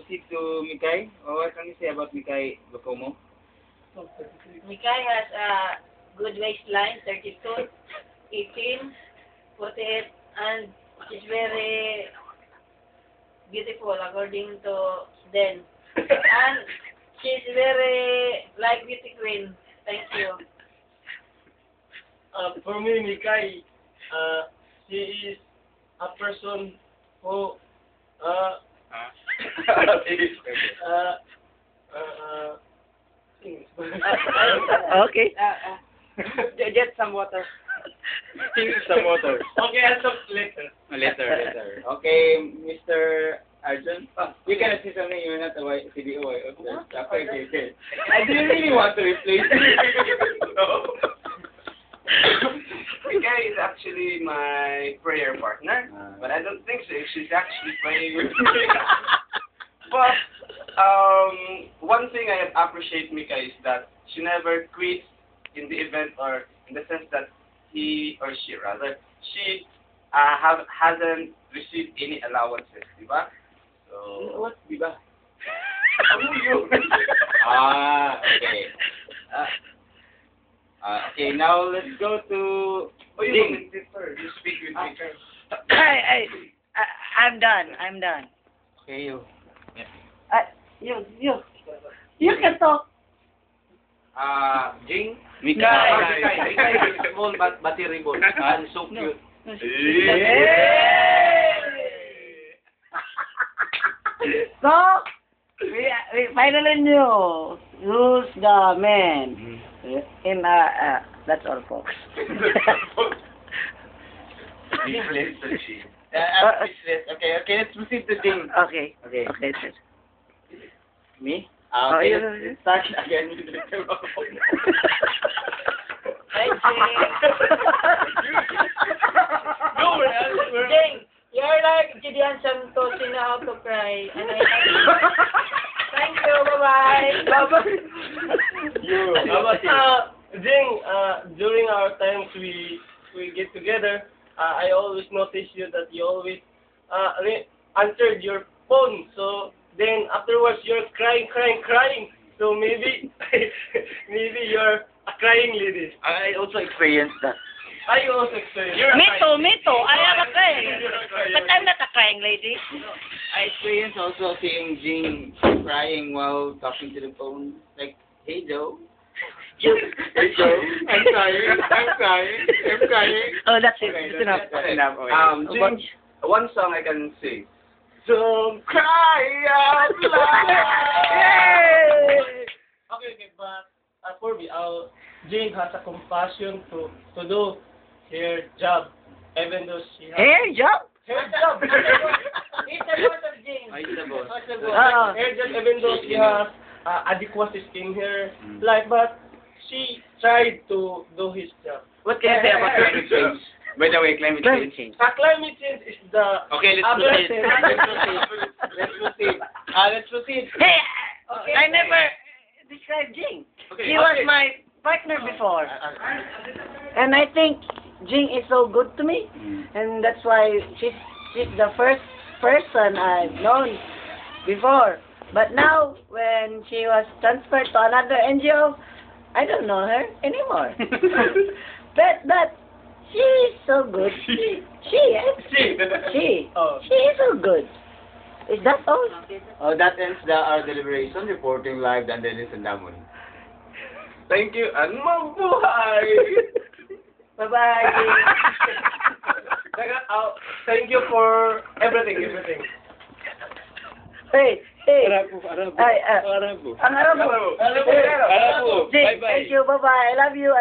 proceed to Mikay. What can you say about Mikay Bacomo? Mikay has a good waistline, 32, 18, 48, and she's very beautiful according to Den. And she's very like beauty queen. Thank you. For me, Mikay, she is a person who Okay. Get some water. Some water. Okay, I'll talk later. Later. Okay, Mr. Arjun. You can say something. You're not a CDO. Okay. I didn't really want to replace you. Mikay is actually my prayer partner, but I don't think so. She's actually praying with me. But one thing I appreciate Mikay is that she never quits in the event, or in the sense that he or she rather hasn't received any allowances, diba? So What, diba? Okay. Okay, now let's go to Ding. You speak with Mikay. I'm done. Okay, you. You can talk. Jing? Mikay. Mikay is small but terrible and so cute. So, we finally knew who's the man. That's all, folks. Okay, let's proceed to Ding. Okay. Me? Oh, Okay, yeah. let's start again. Jing, you're like Gideon Santos in How to Cry. And I like you. Thank you. Bye-bye. Jing, during our times we get together, I always notice you that you always answered your phone. So then afterwards you're crying. So maybe you're a crying lady. I also experienced that. I also experienced. Me too. I am a crying. But I'm not a crying lady. I experienced also seeing Jing crying while talking to the phone. Like, hey Joe. Hey Joe, I'm crying. Oh, that's it. Okay, That's enough. That's enough. Okay. Jing, one song I can sing. Don't cry out loud. Okay, but for me, Jing has a compassion to do her job, even though she has Hair job? her job. It's a lot of Jing. Ay, isa boss. Her job, even though she has adequacies in her life, but she tried to do his job. What can you say about climate change? By the way, climate change. Climate change is the Okay, let's proceed. Hey, I never described Jing. He was my partner before. And I think Jing is so good to me. And that's why she's the first person I've known before. But now, when she was transferred to another NGO, I don't know her anymore. but she is so good. She is so good. Is that all? Oh, that ends our deliberation. Reporting live, and then it's Damon. Thank you and mabuhay. Bye-bye. Thank you for everything. Hey. Arabo. Ang Arabo. Jing, Bye-bye. thank you. Bye-bye. I love you.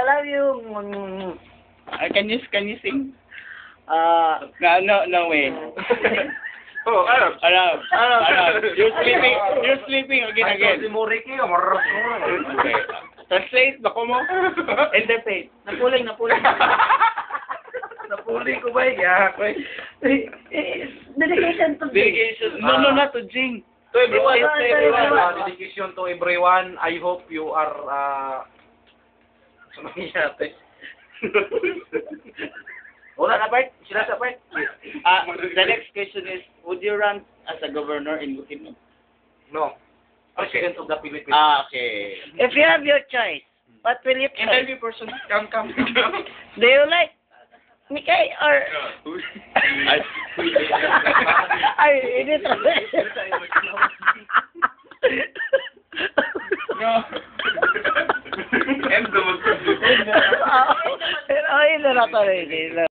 Can you sing? No way. Oh, Arab. Arab. You're sleeping again. Okay. Translate, bako mo. Interpret. Napuling. Napuli ko ba? Yeah. Dedication to Jing. Dedication. No, not to Jing. To everyone. everyone. Dedication to everyone. I hope you are Wala na part? Sila sa part? The next question is, would you run as a governor in Bukidnon? No. President of the Philippines. Okay. If you have your choice, what will you choose? Interview person. Come. Do you like Mikay or... Ay, hindi No. End the Oh, hindi na to.